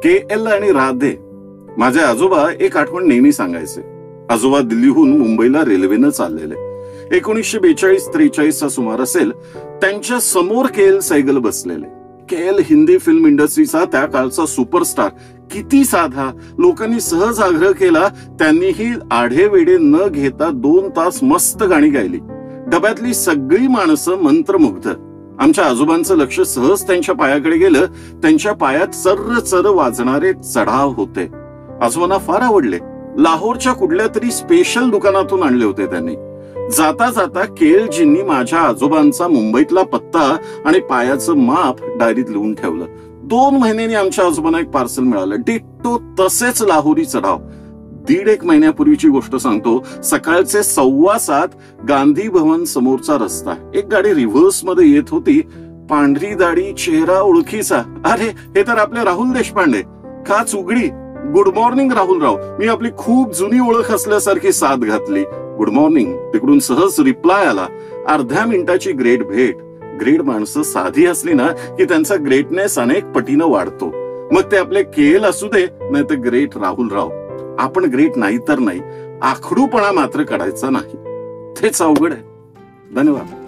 KL आणि राधे. माझे आजोबा एक आठवण नेहमी सांगायचे. आजोबा दिल्लीहून मुंबईला रेल्वेनं चाललेले. 1942-43 चा सुमार असेल. त्यांच्या समोर KL सैगल बसलेले. KL हिंदी फिल्म इंडस्ट्रीचा त्या काळचा सुपरस्टार. किती साधा. लोकांनी सहज आग्रह केला. त्यांनीही आढेवेढे न घेता 2 तास मस्त गाणी गायली. डब्यातली सगळी माणसं मंत्रमुग्ध. आमच्या आजोबांचं लक्ष सहज त्यांच्या पायाकडे गेलं. त्यांच्या पायात चर्र चर्र वाजणारे चढाव होते. आजोबांना फार आवडले. लाहोरच्या कुठल्या तरी स्पेशल दुकानातून आणले होते त्यांनी. जाता जाता KLजींनी माझ्या आजोबांचा मुंबईतला पत्ता आणि पायाचं माप डायरीत लिहून ठेवलं. 2 महिन्यांनी आमच्या आजोबांना एक पार्सल मिळालं. डिट्टो तसेच लाहोरी चढाव. 1.5 महिन्यापूर्वीची गोष्ट सांगतो. सकाळचे 7:15 गांधी भवन समोरचा रस्ता. एक गाडी रिव्हर्स मध्ये येत होती. पांढरी दाढी, चेहरा ओळखीचा. अरे, हे तर आपले राहुल देशपांडे. काच उघडी. Good morning राहुलराव. मी आपली खूप जुनी ओळख असल्यासारखी साथ घातली. Good morning. तिकडून सहज रिप्लाय आला. अर्ध्या मिनिटाची ग्रेट भेट. ग्रेट माणसं साधी असली ना की त्यांचा ग्रेटनेस अनेक पटीनं वाढतो. मग ते आपले KL असू दे, नाही तर ग्रेट राहुलराव. आपण ग्रेट नाही तर नाही, आखडूपणा मात्र काढायचा नाही. तेच अवघड आहे. धन्यवाद.